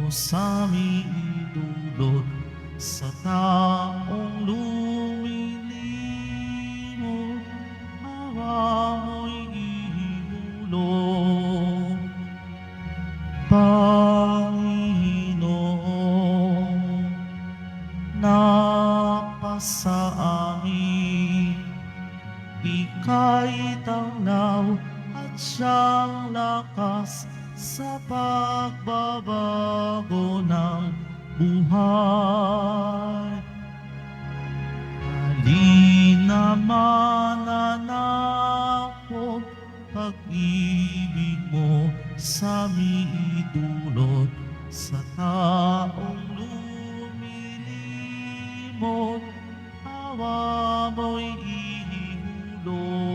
sa aming dulot, sa taong lumilimot, awa mo'y ihulog. Panginoon, napasa amin, ika'y tanglaw at siyang lakas sa pagbabago ng buhay. Halina mananakop, pag-ibig mo sa aming idulot, sa taong lumilimot, awa mo'y ihulog.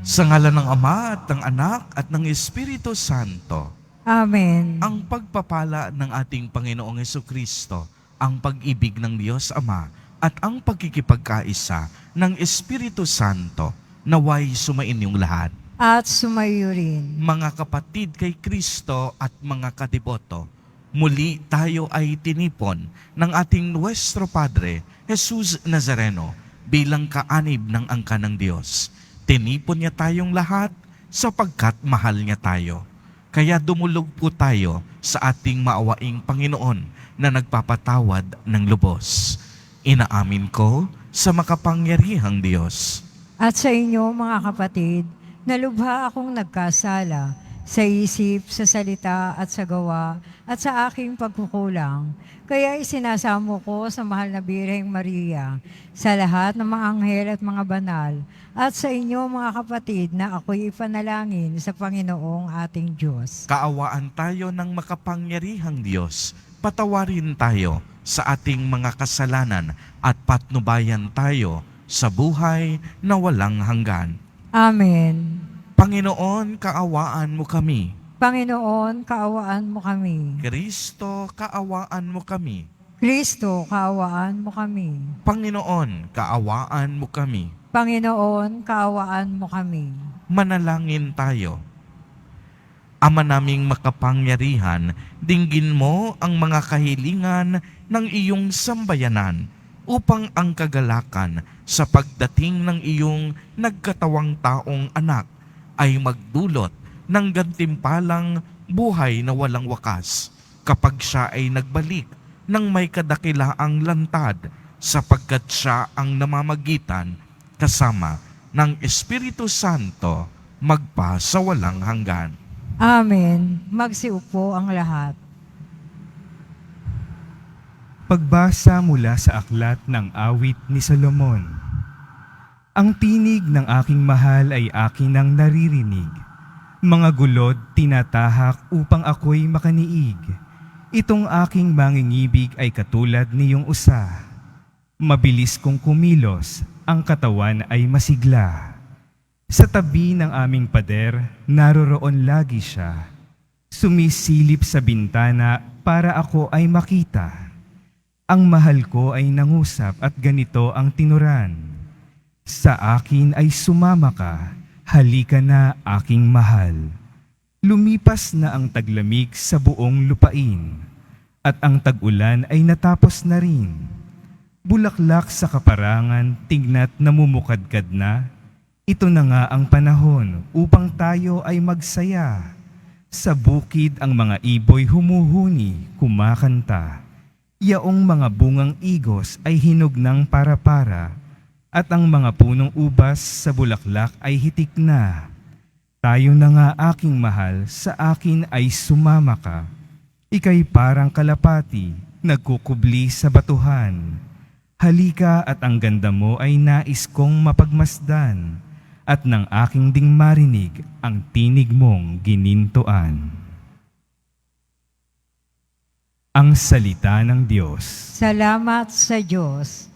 Sa ngalan ng Ama at ng Anak at ng Espiritu Santo, Amen. ang pagpapala ng ating Panginoong Hesukristo, ang pag-ibig ng Diyos Ama at ang pagkikipagkaisa ng Espiritu Santo naway sumainyong lahat. At sumayo rin. Mga kapatid kay Kristo at mga kadiboto, muli tayo ay tinipon ng ating Nuestro Padre, Jesus Nazareno, bilang kaanib ng angka ng Diyos. Tinipon niya tayong lahat sapagkat mahal niya tayo. Kaya dumulog po tayo sa ating maawaing Panginoon na nagpapatawad ng lubos. Inaamin ko sa makapangyarihang Diyos. At sa inyo, mga kapatid, na lubha akong nagkasala sa isip, sa salita at sa gawa at sa aking pagkukulang. Kaya isinasamo ko sa mahal na Birheng Maria, sa lahat ng mga anghel at mga banal, at sa inyo, mga kapatid, na ako'y ipanalangin sa Panginoong ating Diyos. Kaawaan tayo ng makapangyarihang Diyos. Patawarin tayo sa ating mga kasalanan at patnubayan tayo sa buhay na walang hanggan. Amen. Panginoon, kaawaan mo kami. Panginoon, kaawaan mo kami. Kristo, kaawaan mo kami. Kristo, kaawaan mo kami. Panginoon, kaawaan mo kami. Panginoon, kaawaan mo kami. Manalangin tayo. Ama naming makapangyarihan, dinggin mo ang mga kahilingan ng iyong sambayanan upang ang kagalakan sa pagdating ng iyong nagkatawang taong anak ay magdulot ng gantimpalang buhay na walang wakas kapag siya ay nagbalik ng may kadakilaang lantad sapagkat siya ang namamagitan kasama ng Espiritu Santo magpa sa walang hanggan. Amen. Magsiupo ang lahat. Pagbasa mula sa aklat ng awit ni Solomon. Ang tinig ng aking mahal ay akin ang naririnig. Mga gulod tinatahak upang ako'y makaniig. Itong aking mangingibig ay katulad niyong usa. Mabilis kong kumilos, ang katawan ay masigla. Sa tabi ng aming pader, naroroon lagi siya. Sumisilip sa bintana para ako ay makita. Ang mahal ko ay nangusap at ganito ang tinuran. Sa akin ay sumama ka, halika na aking mahal. Lumipas na ang taglamig sa buong lupain, at ang tag-ulan ay natapos na rin. Bulaklak sa kaparangan, tignat namumukadkad na. Ito na nga ang panahon upang tayo ay magsaya. Sa bukid ang mga iboy humuhuni, kumakanta. Yaong mga bungang igos ay hinog ng para-para, at ang mga punong ubas sa bulaklak ay hitik na. Tayo na nga aking mahal, sa akin ay sumama ka. Ika'y parang kalapati, nagkukubli sa batuhan. Halika at ang ganda mo ay nais kong mapagmasdan, at ng aking ding marinig ang tinig mong ginintuan. Ang salita ng Diyos. Salamat sa Diyos.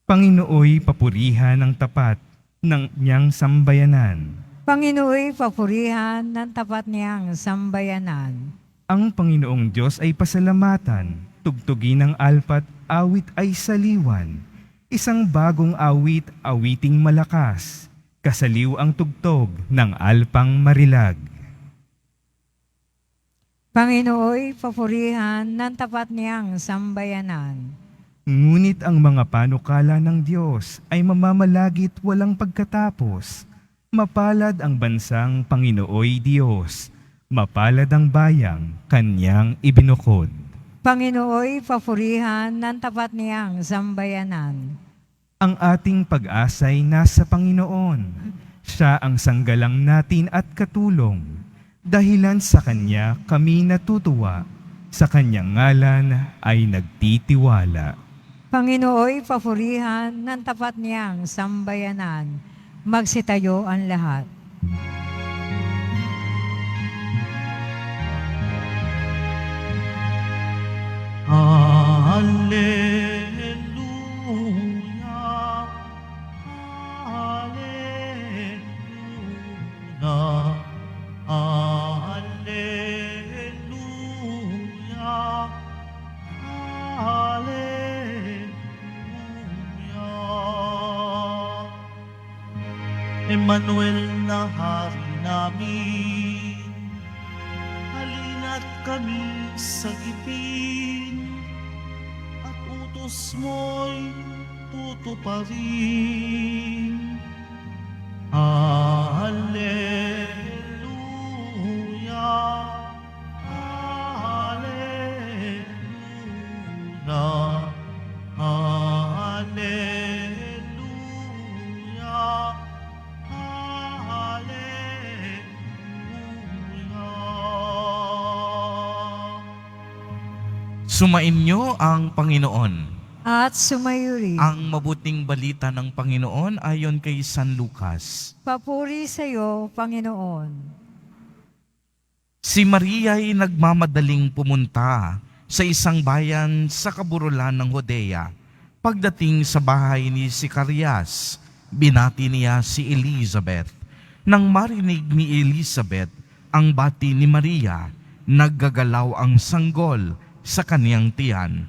Panginooy papurihan ng tapat ng niyang sambayanan. Panginooy papurihan ng tapat niyang sambayanan. Ang Panginoong Diyos ay pasalamatan, tugtugin ng alpat, awit ay saliwan. Isang bagong awit, awiting malakas. kasaliw ang tugtog ng alpang marilag. Panginooy, papurihan ng tapat niyang sambayanan. Ngunit ang mga panukala ng Diyos ay mamamalagit walang pagkatapos. Mapalad ang bansang Panginooy Diyos, mapalad ang bayang kanyang ibinukod. Panginooy, papurihan ng tapat niyang sambayanan. Ang ating pag-asa'y nasa Panginoon. Siya ang sanggalang natin at katulong. Dahilan sa Kanya kami natutuwa, sa Kanyang ngalan ay nagtitiwala. Panginooy, papurihan ng tapat niyang sambayanan. Magsitayo ang lahat. Hallelujah, Hallelujah, Hallelujah, Hallelujah. Emmanuel na hari namin, halina't kami sa gipin, at utos mo'y tutuparin. Hallelujah, Hallelujah, Hallelujah, Hallelujah. Sumainyo ang Panginoon. At sumayuri. Ang mabuting balita ng Panginoon ayon kay San Lucas. Papuri sa iyo, Panginoon. Si Maria ay nagmamadaling pumunta sa isang bayan sa kaburulan ng Judea. Pagdating sa bahay ni Sicarias, binati niya si Elizabeth. Nang marinig ni Elizabeth ang bati ni Maria, naggagalaw ang sanggol sa kaniyang tiyan.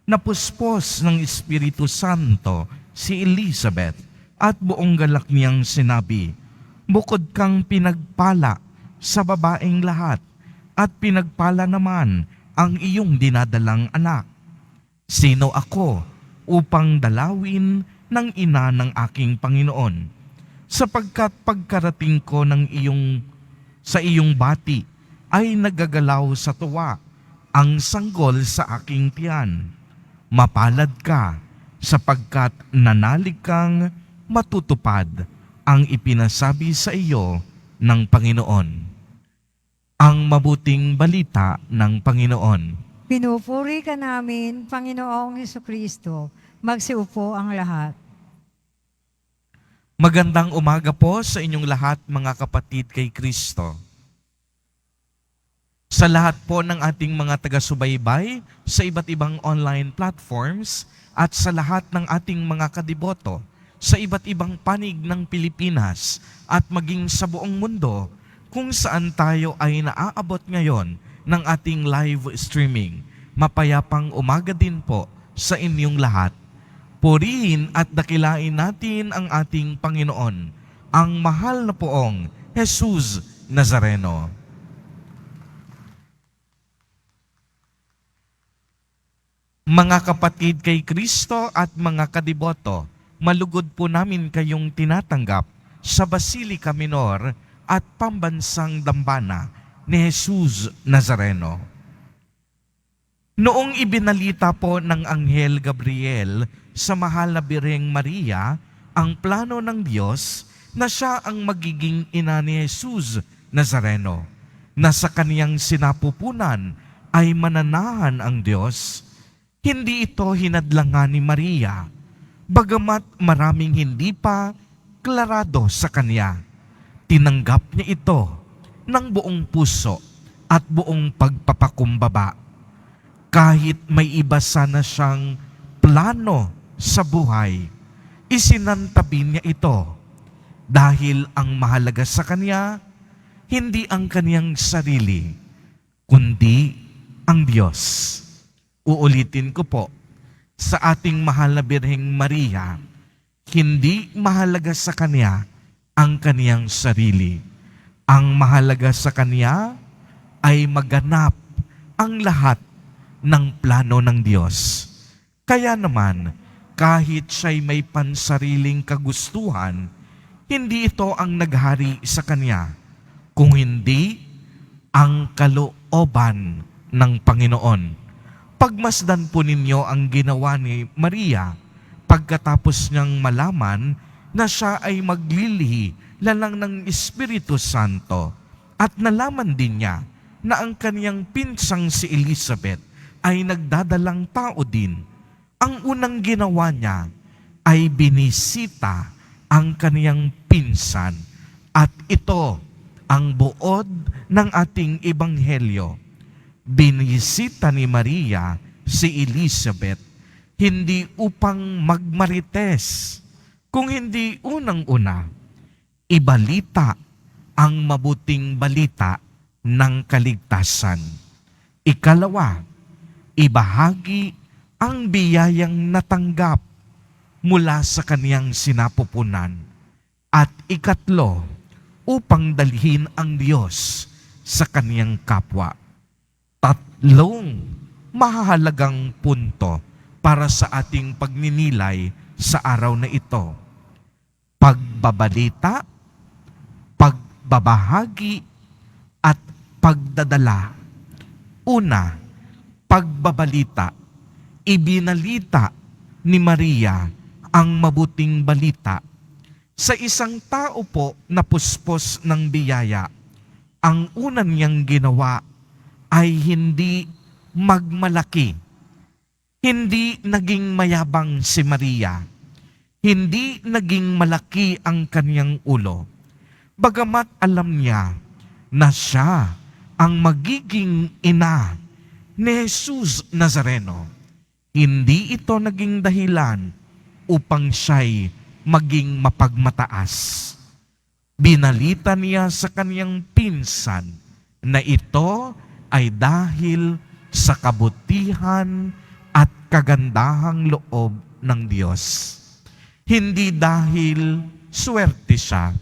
Napuspos ng Espiritu Santo si Elizabeth at buong galak niyang sinabi, "Bukod kang pinagpala sa babaeng lahat at pinagpala naman ang iyong dinadalang anak. Sino ako upang dalawin ng ina ng aking Panginoon? Sapagkat pagkarating ko sa iyong bati ay nagagalaw sa tuwa ang sanggol sa aking tiyan. Mapalad ka sapagkat nanalig kang matutupad ang ipinasabi sa iyo ng Panginoon." Ang mabuting balita ng Panginoon. Pinupuri ka namin, Panginoong Hesukristo. Magsiupo ang lahat. Magandang umaga po sa inyong lahat, mga kapatid kay Kristo. Sa lahat po ng ating mga taga-subaybay sa iba't ibang online platforms at sa lahat ng ating mga kadiboto sa iba't ibang panig ng Pilipinas at maging sa buong mundo kung saan tayo ay naaabot ngayon ng ating live streaming. Mapayapang umaga din po sa inyong lahat. Purihin at dakilain natin ang ating Panginoon, ang mahal na poong Jesus Nazareno. Mga kapatid kay Kristo at mga kadiboto, malugod po namin kayong tinatanggap sa Basilica Minor at Pambansang Dambana ni Jesus Nazareno. Noong ibinalita po ng Anghel Gabriel sa mahal na Birheng Maria ang plano ng Diyos na siya ang magiging ina ni Jesus Nazareno, na sa kaniyang sinapupunan ay mananahan ang Diyos, hindi ito hinadlangan ni Maria, bagamat maraming hindi pa klarado sa kanya. Tinanggap niya ito ng buong puso at buong pagpapakumbaba. Kahit may iba sana siyang plano sa buhay, isinantabi niya ito dahil ang mahalaga sa kanya, hindi ang kaniyang sarili, kundi ang Diyos. Uulitin ko po, sa ating mahal na Birheng Maria, hindi mahalaga sa Kanya ang kaniyang sarili. Ang mahalaga sa kanya ay maganap ang lahat ng plano ng Diyos. Kaya naman, kahit siya'y may pansariling kagustuhan, hindi ito ang naghari sa kanya, kung hindi ang kalooban ng Panginoon. Pagmasdan po ninyo ang ginawa ni Maria pagkatapos niyang malaman na siya ay maglilihi lalang ng Espiritu Santo, at nalaman din niya na ang kaniyang pinsang si Elizabeth ay nagdadalang tao din. Ang unang ginawa niya ay binisita ang kaniyang pinsan, at ito ang buod ng ating ebanghelyo. Binisita ni Maria si Elizabeth hindi upang magmarites, kung hindi unang-una ibalita ang mabuting balita ng kaligtasan. Ikalawa, ibahagi ang biyayang natanggap mula sa kaniyang sinapupunan. At ikatlo, upang dalhin ang Diyos sa kaniyang kapwa. Tatlong mahalagang punto para sa ating pagninilay sa araw na ito: pagbabalita, pagbabahagi, at pagdadala. Una, pagbabalita. Ibinalita ni Maria ang mabuting balita. Sa isang tao po na puspos ng biyaya, ang una niyang ginawa ay hindi magmalaki. Hindi naging mayabang si Maria. Hindi naging malaki ang kaniyang ulo. Bagamat alam niya na siya ang magiging ina ni Jesus Nazareno, hindi ito naging dahilan upang siya'y maging mapagmataas. Binalita niya sa kaniyang pinsan na ito ay dahil sa kabutihan at kagandahang loob ng Diyos. Hindi dahil swerte siya,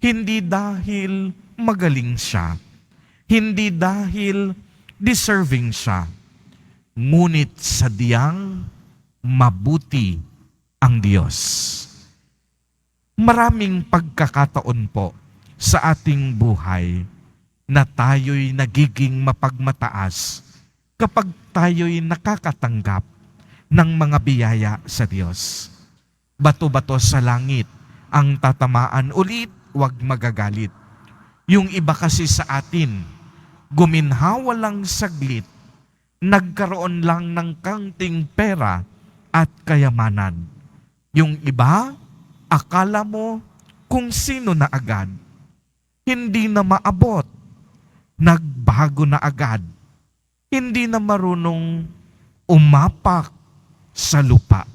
hindi dahil magaling siya, hindi dahil deserving siya, ngunit sadyang mabuti ang Diyos. Maraming pagkakataon po sa ating buhay na tayo'y nagiging mapagmataas kapag tayo'y nakakatanggap ng mga biyaya sa Diyos. Bato-bato sa langit ang tatamaan ulit, huwag magagalit. Yung iba kasi sa atin, guminhawa lang saglit, nagkaroon lang ng kaunting pera at kayamanan. Yung iba, akala mo kung sino na agad. Hindi na maabot, nagbago na agad. Hindi na marunong umapak sa lupa.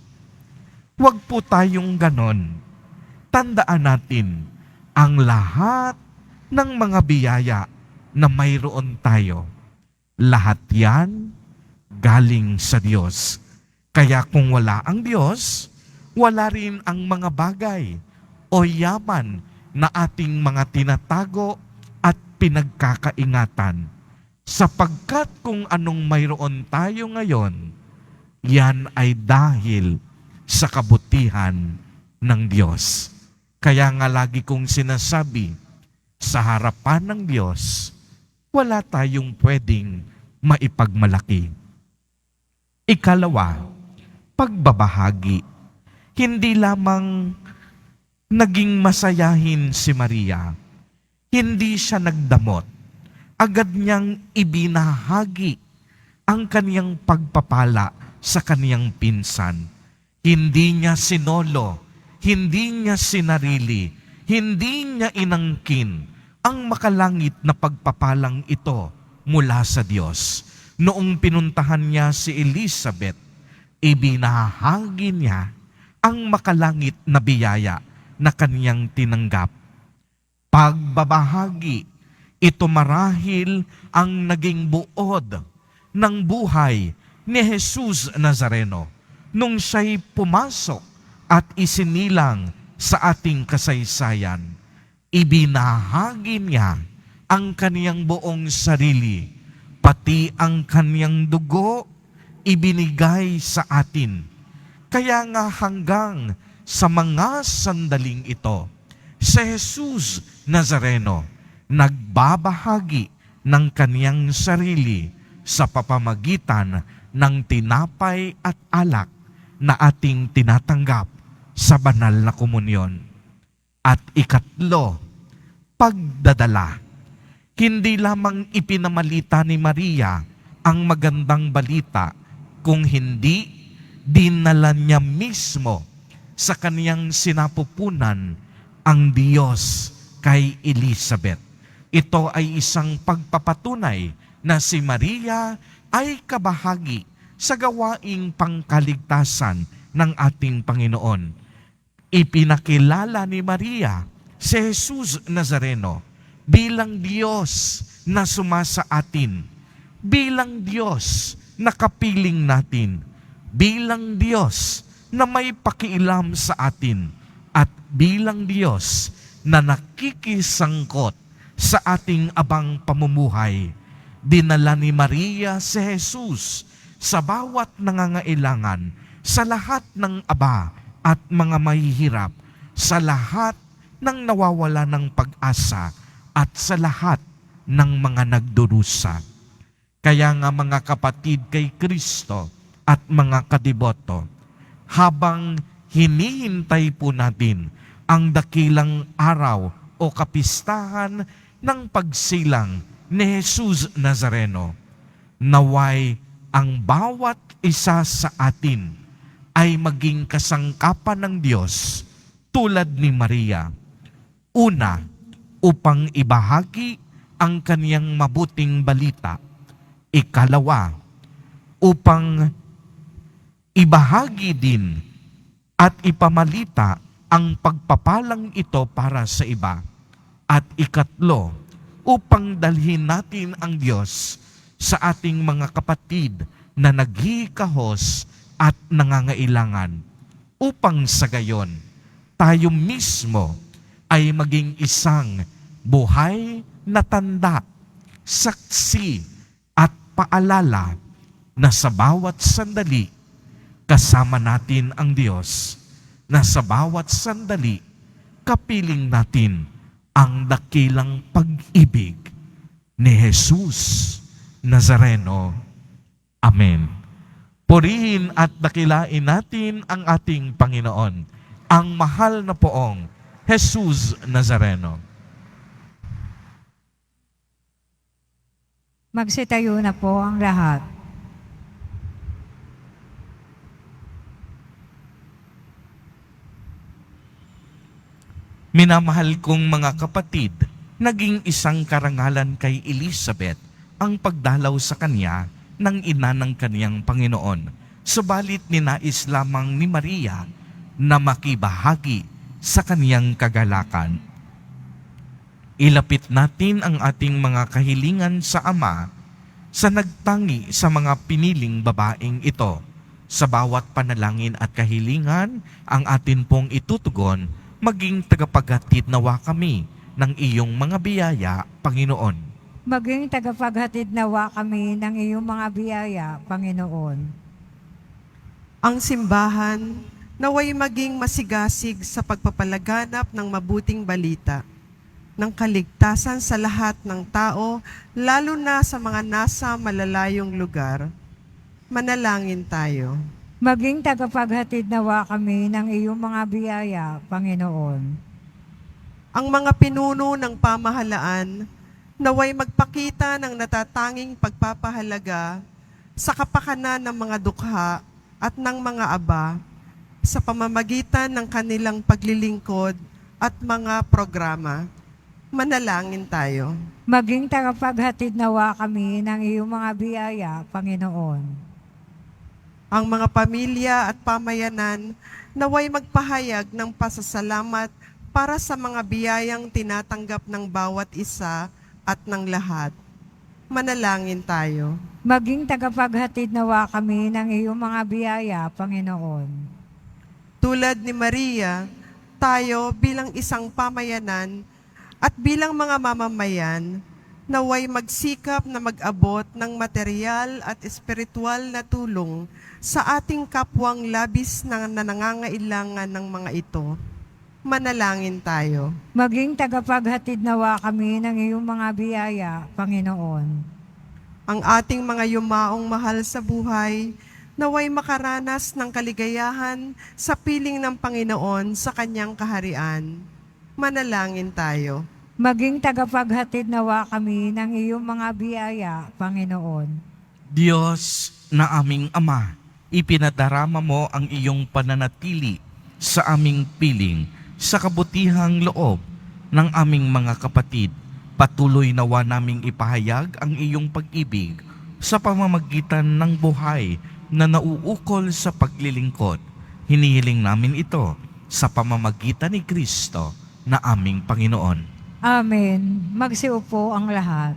Huwag po tayong ganon. Tandaan natin, ang lahat ng mga biyaya na mayroon tayo, lahat yan galing sa Diyos. Kaya kung wala ang Diyos, wala rin ang mga bagay o yaman na ating mga tinatago at pinagkakaingatan. Sapagkat kung anong mayroon tayo ngayon, yan ay dahil sa kabutihan ng Diyos. Kaya nga lagi kong sinasabi, sa harapan ng Diyos, wala tayong pwedeng maipagmalaki. Ikalawa, pagbabahagi. Hindi lamang naging masayahin si Maria, hindi siya nagdamot. Agad niyang ibinahagi ang kaniyang pagpapala sa kaniyang pinsan. Hindi niya sinolo, hindi niya sinarili, hindi niya inangkin ang makalangit na pagpapalang ito mula sa Diyos. Noong pinuntahan niya si Elizabeth, ibinahagi niya ang makalangit na biyaya na kaniyang tinanggap. Pagbabahagi, ito marahil ang naging buod ng buhay ni Jesus Nazareno nung siya'y pumasok at isinilang sa ating kasaysayan. ibinahagi niya ang kaniyang buong sarili, pati ang kaniyang dugo, ibinigay sa atin. Kaya nga hanggang sa mga sandaling ito, si Jesus Nazareno nagbabahagi ng kaniyang sarili sa papamagitan ng tinapay at alak na ating tinatanggap sa banal na komunyon. At ikatlo, pagdadala. Hindi lamang ipinamalita ni Maria ang magandang balita, kung hindi dinala niya mismo sa kaniyang sinapupunan ang Diyos kay Elizabeth. Ito ay isang pagpapatunay na si Maria ay kabahagi sa gawaing pangkaligtasan ng ating Panginoon. Ipinakilala ni Maria si Jesus Nazareno bilang Diyos na sumasa atin, bilang Diyos na kapiling natin, bilang Diyos na may pakialam sa atin, at bilang Diyos na nakikisangkot sa ating abang pamumuhay. Dinala ni Maria si Jesus sa bawat nangangailangan, sa lahat ng aba at mga mahihirap, sa lahat ng nawawala ng pag-asa, at sa lahat ng mga nagdurusa. Kaya nga mga kapatid kay Kristo at mga kadiboto, habang hinihintay po natin ang dakilang araw o kapistahan ng pagsilang ni Jesus Nazareno, naway ang bawat isa sa atin ay maging kasangkapan ng Diyos tulad ni Maria. Una, upang ibahagi ang kaniyang mabuting balita. Ikalawa, upang ibahagi din at ipamalita ang pagpapalang ito para sa iba. At ikatlo, upang dalhin natin ang Diyos sa ating mga kapatid na naghihikahos at nangangailangan, upang sa gayon, tayo mismo ay maging isang buhay na tanda, saksi at paalala na sa bawat sandali kasama natin ang Diyos, na sa bawat sandali kapiling natin ang dakilang pag-ibig ni Jesus Nazareno. Amen. Purihin at dakilain natin ang ating Panginoon, ang mahal na poong Jesus Nazareno. Magsitayo na po ang lahat. Minamahal kong mga kapatid, naging isang karangalan kay Elizabeth ang pagdalaw sa kanya ng ina ng kaniyang Panginoon. Subalit ninais lamang ni Maria na makibahagi sa kaniyang kagalakan. Ilapit natin ang ating mga kahilingan sa Ama sa nagtangi sa mga piniling babaeng ito. Sa bawat panalangin at kahilingan, ang atin pong itutugon, maging tagapaghatid nawa kami ng iyong mga biyaya, Panginoon. Maging tagapaghatid nawa kami ng iyong mga biyaya, Panginoon. Ang simbahan naway maging masigasig sa pagpapalaganap ng mabuting balita, ng kaligtasan sa lahat ng tao, lalo na sa mga nasa malalayong lugar. Manalangin tayo. Maging tagapaghatid nawa kami ng iyong mga biyaya, Panginoon. Ang mga pinuno ng pamahalaan naway magpakita ng natatanging pagpapahalaga sa kapakanan ng mga dukha at ng mga aba sa pamamagitan ng kanilang paglilingkod at mga programa. Manalangin tayo. Maging tagapaghatid nawa kami ng iyong mga biyaya, Panginoon. Ang mga pamilya at pamayanan naway magpahayag ng pasasalamat para sa mga biyayang tinatanggap ng bawat isa at ng lahat. Manalangin tayo. Maging tagapaghatid nawa kami ng iyong mga biyaya, Panginoon. Tulad ni Maria, tayo bilang isang pamayanan At bilang mga mamamayan, naway magsikap na mag-abot ng material at espiritual na tulong sa ating kapwang labis na nangangailangan ng mga ito. Manalangin tayo. Maging tagapaghatid nawa kami ng iyong mga biyaya, Panginoon. Ang ating mga yumaong mahal sa buhay, naway makaranas ng kaligayahan sa piling ng Panginoon sa kanyang kaharian. Manalangin tayo. Maging tagapaghatid nawa kami ng iyong mga biyaya, Panginoon. Diyos na aming Ama, ipinadarama mo ang iyong pananatili sa aming piling sa kabutihang loob ng aming mga kapatid. Patuloy nawa naming ipahayag ang iyong pag-ibig sa pamamagitan ng buhay na nauukol sa paglilingkod. Hinihiling namin ito sa pamamagitan ni Kristo na aming Panginoon. Amen. Magsiupo ang lahat.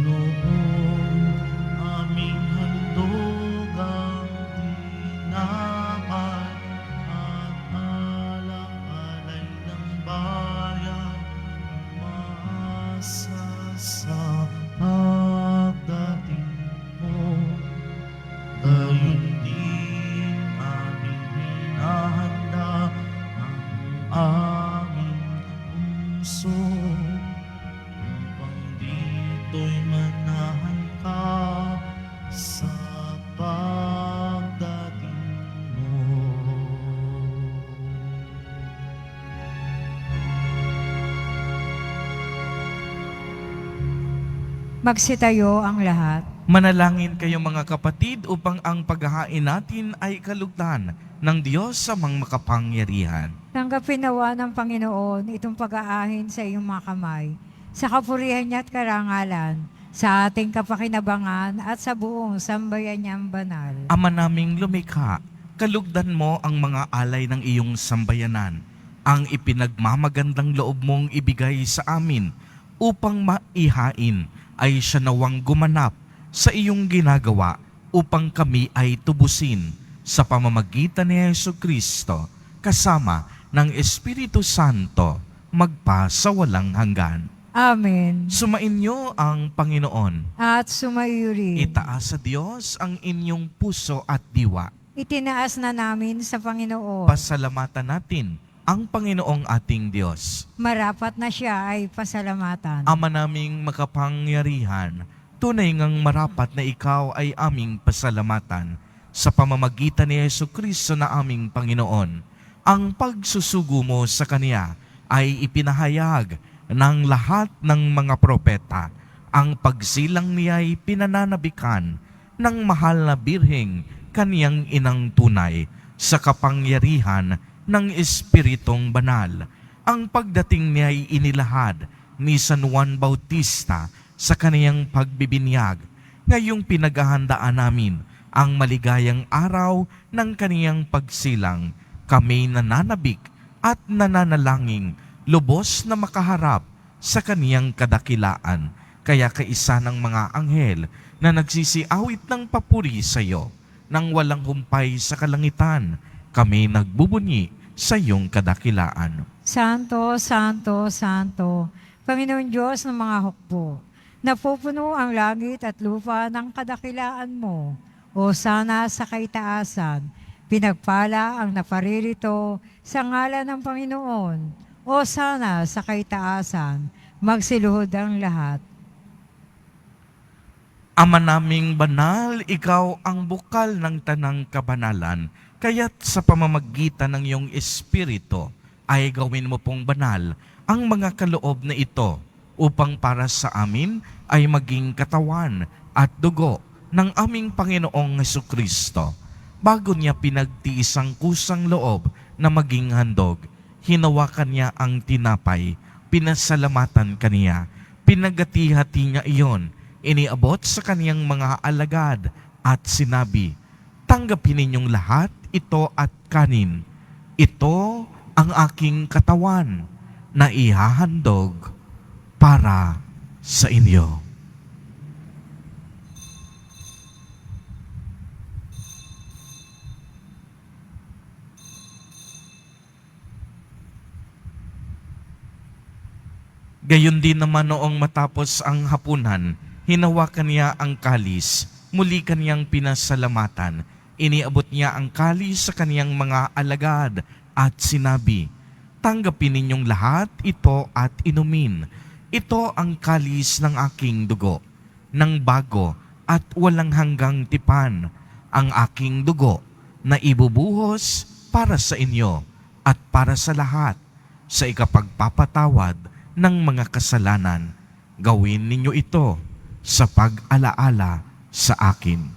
Noong aming handog ang tinapay at alang-alay ng bayan, umaasa sa pagdating mo. Gayon din aming hinahanda ang aming puso upang dito'y manahan ka sa pagdating mo. Magsitayo ang lahat. Manalangin kayo mga kapatid upang ang paghahain natin ay kalugdan ng Diyos sa mga makapangyarihan. Tanggapin nawa ng Panginoon itong pag-aahin sa iyong mga kamay, sa kapurihan niya at karangalan, sa ating kapakinabangan at sa buong sambayan niyang banal. Ama naming lumikha, kalugdan mo ang mga alay ng iyong sambayanan, ang ipinagmamagandang loob mong ibigay sa amin upang maihain ay siya nawang gumanap sa iyong ginagawa upang kami ay tubusin sa pamamagitan ni Jesucristo kasama ng Espiritu Santo magpa sa walang hanggan. Amen. Sumainyo ang Panginoon. At sumayuri. Itaas sa Diyos ang inyong puso at diwa. Itinaas na namin sa Panginoon. Pasalamatan natin ang Panginoong ating Diyos. Marapat na siya ay pasalamatan. Ama naming makapangyarihan, tunay ngang marapat na ikaw ay aming pasalamatan sa pamamagitan ni Jesucristo na aming Panginoon. Ang pagsusugo mo sa Kaniya ay ipinahayag ng lahat ng mga propeta. Ang pagsilang niya ay pinananabikan ng mahal na birheng kaniyang inang tunay sa kapangyarihan ng Espiritong Banal. Ang pagdating niya ay inilahad ni San Juan Bautista sa kaniyang pagbibinyag. Ngayong pinaghahandaan namin ang maligayang araw ng kaniyang pagsilang. Kami nananabik at nananalangin lubos na makaharap sa kaniyang kadakilaan. Kaya kaisa ng mga anghel na nagsisiawit ng papuri sa iyo, nang walang humpay sa kalangitan, kami nagbubunyi sa iyong kadakilaan. Santo, Santo, Santo, Panginoon Diyos ng mga hukbo, napupuno ang langit at lupa ng kadakilaan mo. O sana sa kaitaasan, pinagpala ang naparirito sa ngalan ng Panginoon. O sana sa kaitaasan, magsiluhod ang lahat. Ama naming banal, ikaw ang bukal ng tanang kabanalan, kaya't sa pamamagitan ng iyong Espiritu ay gawin mo pong banal ang mga kaloob na ito upang para sa amin ay maging katawan at dugo ng aming Panginoong Jesucristo. Bago niya pinagtiis ang kusang loob na maging handog, hinawakan niya ang tinapay, pinasalamatan kaniya, pinagati-hati niya iyon, iniabot sa kaniyang mga alagad at sinabi, "Tanggapin ninyong lahat ito at kanin. Ito ang aking katawan na ihahandog para sa inyo. Gayon din naman noong matapos ang hapunan, hinawakan niya ang kalis, muli kaniyang pinasalamatan. Iniabot niya ang kalis sa kaniyang mga alagad at sinabi, "Tanggapin ninyong lahat ito at inumin. Ito ang kalis ng aking dugo, ng bago at walang hanggang tipan, ang aking dugo na ibubuhos para sa inyo at para sa lahat sa ikapagpapatawad ng mga kasalanan. Gawin ninyo ito sa pag-alaala sa akin."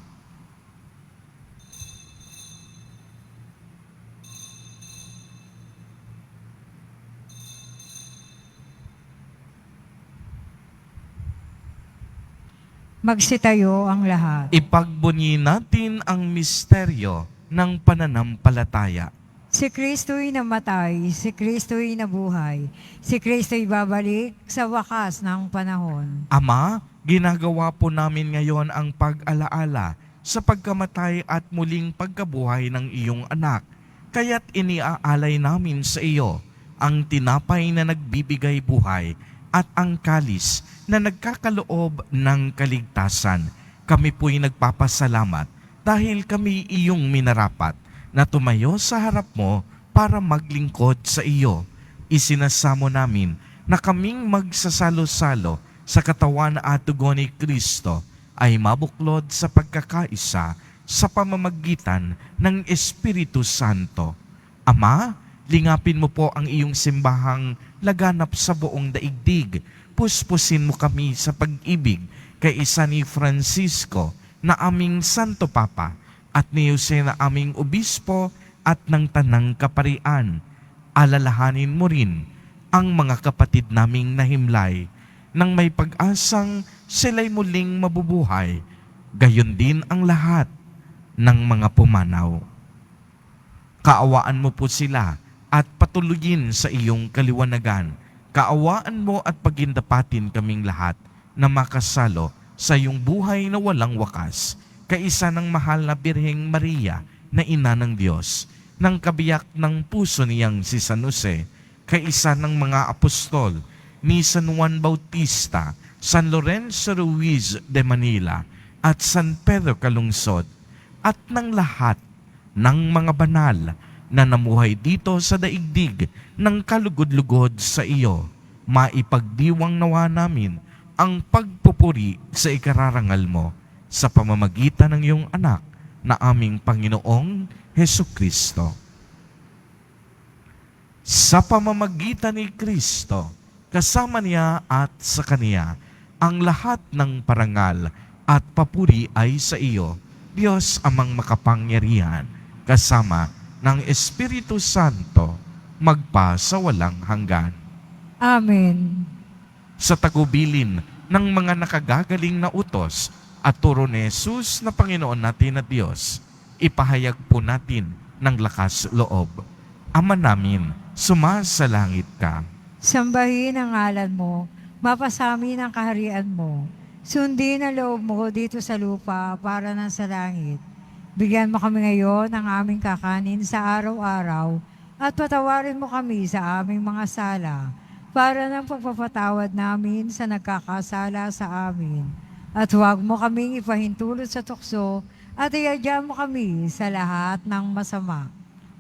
Magsitayo ang lahat. Ipagbunyi natin ang misteryo ng pananampalataya. Si Kristo'y namatay, si Kristo'y nabuhay, si Kristo'y babalik sa wakas ng panahon. Ama, ginagawa po namin ngayon ang pag-alaala sa pagkamatay at muling pagkabuhay ng iyong anak. Kaya't iniaalay namin sa iyo ang tinapay na nagbibigay buhay at ang kalis na nagkakaloob ng kaligtasan. Kami po'y nagpapasalamat dahil kami iyong minarapat na tumayo sa harap mo para maglingkod sa iyo. Isinasamo namin na kaming magsasalo-salo sa katawan at dugo ni Kristo ay mabuklod sa pagkakaisa sa pamamagitan ng Espiritu Santo. Ama, lingapin mo po ang iyong simbahang laganap sa buong daigdig. Puspusin mo kami sa pag-ibig kay isa ni Francisco na aming Santo Papa at ni Jose na aming Obispo at ng Tanang Kaparian. Alalahanin mo rin ang mga kapatid naming nahimlay nang may pag-asang sila'y muling mabubuhay. Gayon din ang lahat ng mga pumanaw. Kaawaan mo po sila at patuloyin sa iyong kaliwanagan. Kaawaan mo at pagindapatin kaming lahat na makasalo sa iyong buhay na walang wakas, kaisa ng mahal na Birheng Maria na Ina ng Diyos, ng kabiyak ng puso niyang si San Jose, kaisa ng mga apostol ni San Juan Bautista, San Lorenzo Ruiz de Manila, at San Pedro Calungsod, at ng lahat ng mga banal na namuhay dito sa daigdig ng kalugod-lugod sa iyo. Maipagdiwang nawa namin ang pagpupuri sa ikararangal mo sa pamamagitan ng iyong anak na aming Panginoong Hesukristo. Sa pamamagitan ni Kristo, kasama niya at sa Kaniya, ang lahat ng parangal at papuri ay sa iyo, Diyos amang makapangyarihan, kasama ng Espiritu Santo, magpa sa walang hanggan. Amen. Sa tagubilin ng mga nakagagaling na utos at turo ni Jesus na Panginoon natin at Diyos, ipahayag po natin ng lakas loob. Ama namin, sumasalangit ka. Sambahin ang ngalan mo, mapasamin ang kaharian mo. Sundin ang loob mo dito sa lupa para na sa langit. Bigyan mo kami ngayon ng aming kakanin sa araw-araw at patawarin mo kami sa aming mga sala para ng pagpapatawad namin sa nagkakasala sa amin. At huwag mo kaming ipahintulot sa tukso at iadya mo kami sa lahat ng masama.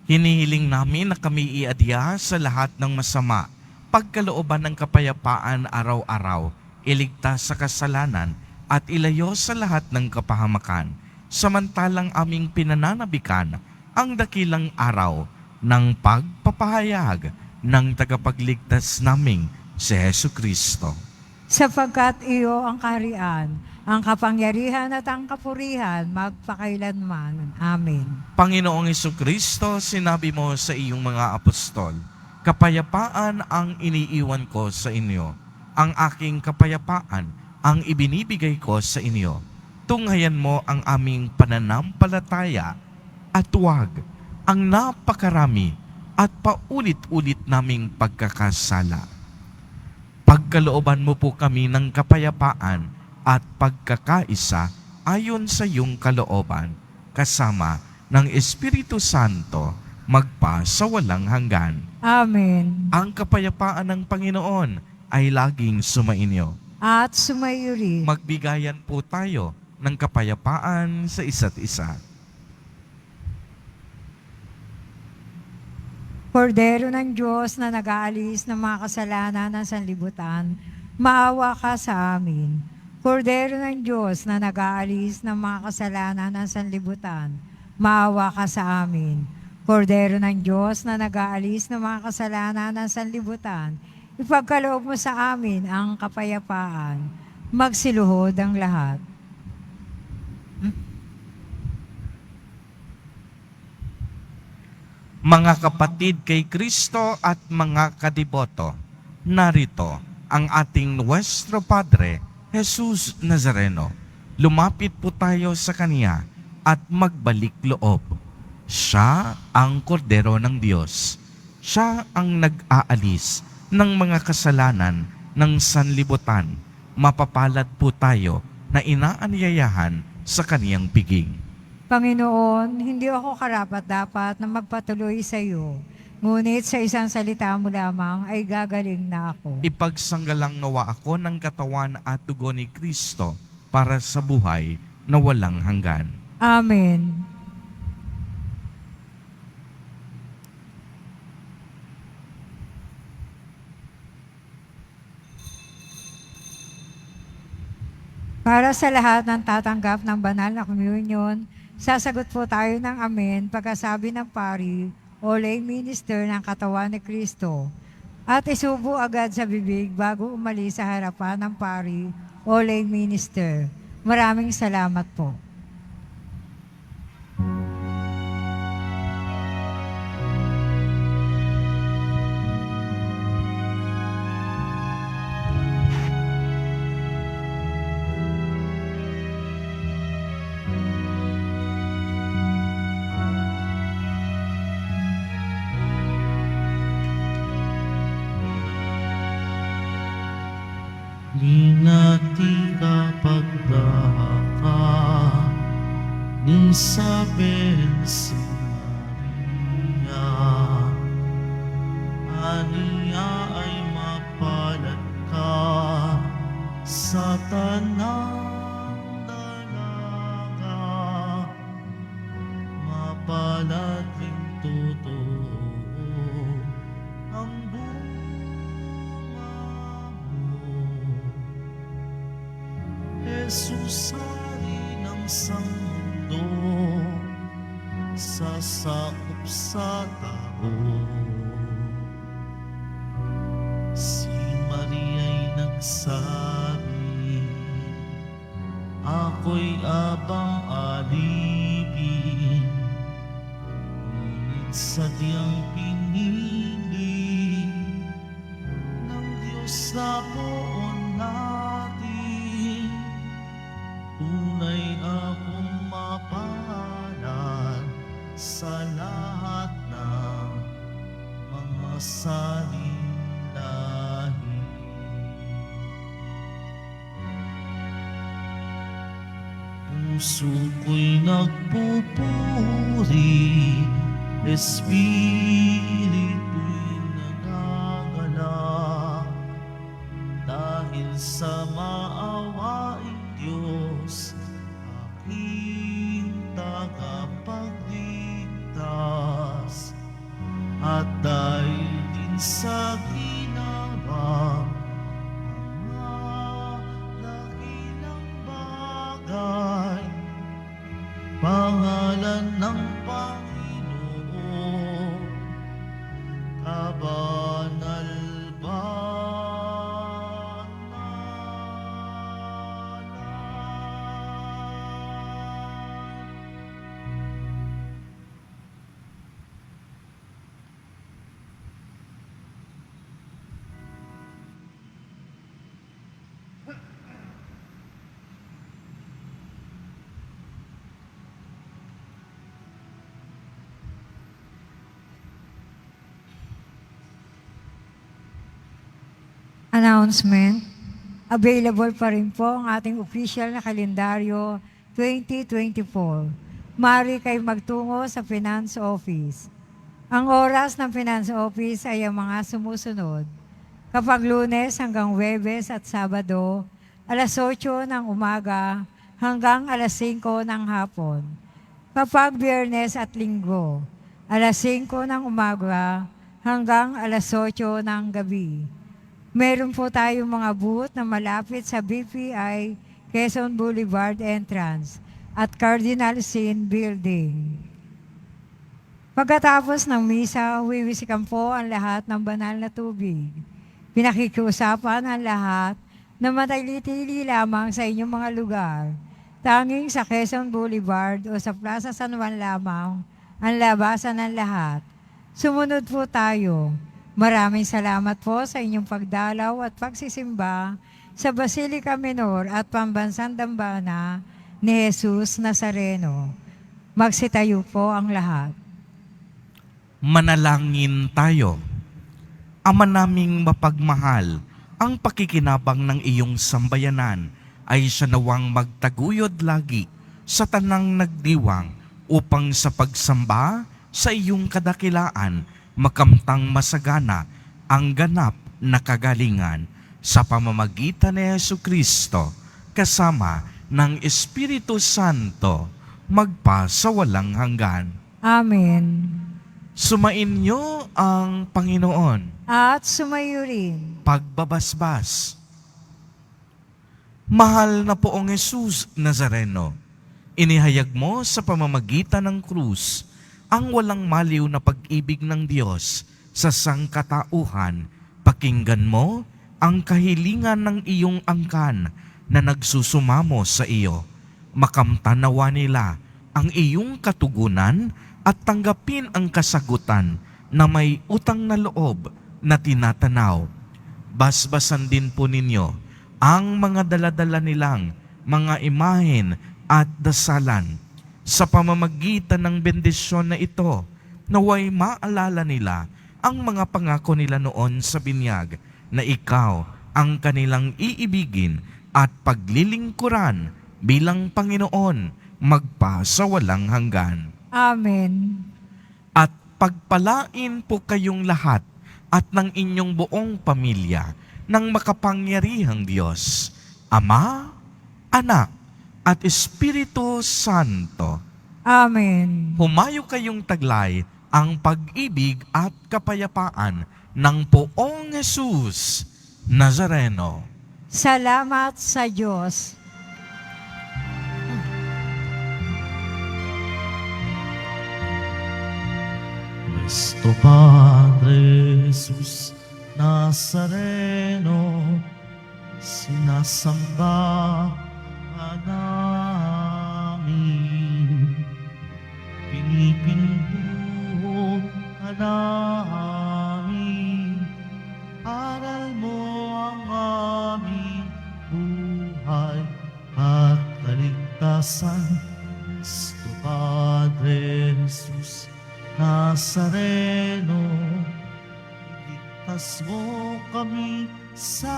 Hinihiling namin na kami iadya sa lahat ng masama, pagkalooban ng kapayapaan araw-araw, iligtas sa kasalanan at ilayo sa lahat ng kapahamakan. Samantalang aming pinananabikan ang dakilang araw ng pagpapahayag ng tagapagligtas naming si Jesucristo. Sapagkat iyo ang kaharian, ang kapangyarihan at ang kapurihan magpakailanman. Amen. Panginoong Jesucristo, sinabi mo sa iyong mga apostol, kapayapaan ang iniiwan ko sa inyo. Ang aking kapayapaan ang ibinibigay ko sa inyo. Tunghayan mo ang aming pananampalataya at huwag ang napakarami at paulit-ulit naming pagkakasala. Pagkalooban mo po kami ng kapayapaan at pagkakaisa ayon sa iyong kalooban, kasama ng Espiritu Santo, magpa sa walang hanggan. Amen. Ang kapayapaan ng Panginoon ay laging sumainyo. At sumayo rin. Magbigayan po tayo ng kapayapaan sa isa't isa. Kordero ng Diyos na nag-aalis ng mga kasalanan ng sanlibutan, maawa ka sa amin. Kordero ng Diyos na nag-aalis ng mga kasalanan ng sanlibutan, maawa ka sa amin. Kordero ng Diyos na nag-aalis ng mga kasalanan ng sanlibutan, ipagkaloob mo sa amin ang kapayapaan. Magsiluhod ang lahat. Mga kapatid kay Kristo at mga kadiboto, narito ang ating Nuestro Padre, Jesus Nazareno. Lumapit po tayo sa Kanya at magbalik loob. Siya ang kordero ng Diyos. Siya ang nag-aalis ng mga kasalanan ng sanlibutan. Mapapalad po tayo na inaanyayahan sa Kaniyang piging. Panginoon, hindi ako karapat-dapat na magpatuloy sa iyo. Ngunit sa isang salita mo lamang ay gagaling na ako. Ipagsanggalang nawa ako ng katawan at dugo ni Kristo para sa buhay na walang hanggan. Amen. Para sa lahat ng tatanggap ng banal na communion, sasagot po tayo ng amen pagkasabi ng pari o lay minister ng katawan ni Kristo. At isubo agad sa bibig bago umalis sa harapan ng pari o lay minister. Maraming salamat po. Linati kapagdaka ni Isabel si Maria, aniya ay mapalad ka sa tanang dalaga, mapalad rin totoo ang Jesus, hari ng mundo, sasakop sa tao. Si Maria'y nagsabi, ako'y abang alipin, ngunit sadyang pinili ng Diyos na poon natin. Tunay akong mapalad sa lahat ng mga salinahin. Puso ko'y nagpupuri, Espiritu'y nagagalak, dahil sa maawaing Diyos, aking tagapagligtas, at dahil din sa ginawang mga dakilang bagay, pangalan ng Panginoon, kabanal Announcement. Available pa rin po ang ating official na kalendaryo 2024. Maaari kayo magtungo sa Finance Office. Ang oras ng Finance Office ay ang mga sumusunod. Kapag Lunes hanggang Huwebes at Sabado, alas 8 ng umaga hanggang alas 5 ng hapon. Kapag Biyernes at Linggo, alas 5 ng umaga hanggang alas 8 ng gabi. Meron po tayong mga booth na malapit sa BPI Quezon Boulevard Entrance at Cardinal Sin Building. Pagkatapos ng misa, wiwisikan po ang lahat ng banal na tubig. Pinakikiusapan ang lahat na matali-tili lamang sa inyong mga lugar. Tanging sa Quezon Boulevard o sa Plaza San Juan lamang ang labasan ng lahat. Sumunod po tayo. Maraming salamat po sa inyong pagdalaw at pagsisimba sa Basilica Minor at Pambansang Dambana ni Jesus Nazareno. Magsitayo po ang lahat. Manalangin tayo. Ama naming mapagmahal, ang pakikinabang ng iyong sambayanan ay siya nawang magtaguyod lagi sa tanang nagdiwang upang sa pagsamba sa iyong kadakilaan makamtang masagana ang ganap na kagalingan sa pamamagitan ni Jesucristo kasama ng Espiritu Santo magpasawalang hanggan. Amen. Sumainyo ang Panginoon. At sumayo rin. Pagbabasbas. Mahal na poong Jesus Nazareno, inihayag mo sa pamamagitan ng krus ang walang maliw na pag-ibig ng Diyos sa sangkatauhan. Pakinggan mo ang kahilingan ng iyong angkan na nagsusumamo sa iyo. Makamtanawa nila ang iyong katugunan at tanggapin ang kasagutan na may utang na loob na tinatanaw. Basbasan din po ninyo ang mga daladala nilang mga imahen at dasalan. Sa pamamagitan ng bendisyon na ito, naway maalala nila ang mga pangako nila noon sa binyag na ikaw ang kanilang iibigin at paglilingkuran bilang Panginoon magpasawalang hanggan. Amen. At pagpalain po kayong lahat at ng inyong buong pamilya ng makapangyarihang Diyos, Ama, Anak, at Espiritu Santo. Amen. Humayo kayong taglay ang pag-ibig at kapayapaan ng poong Jesus Nazareno. Salamat sa Diyos. Nuestro Padre Jesus Nazareno, sinasamba ka namin, pinipinto ka namin, aral mo ang aming buhay at kaligtasan. Nuestro Padre Jesus Nazareno, iligtas mo kami sa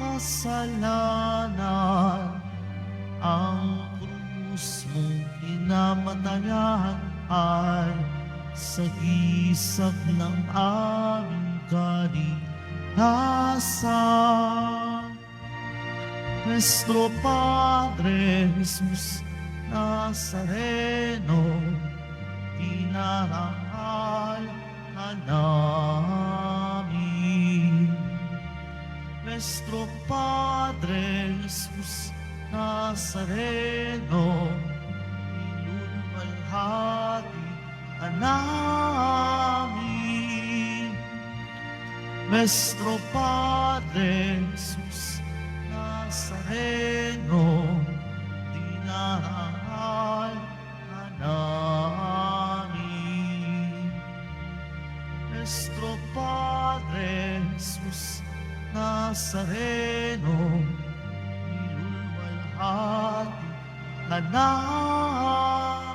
kasalanan. Ang krus mong kinamatayan ay sagisag ng aming kaligtasan. Nuestro Padre Jesus Nazareno, tinarangal ka namin. Nuestro Padre Jesus Nazareno, inulwalhati ka namin. Nuestro Padre Jesus Nazareno, dinarangal ka namin. Nuestro Padre Jesus Nazareno, inulwalhati ka namin.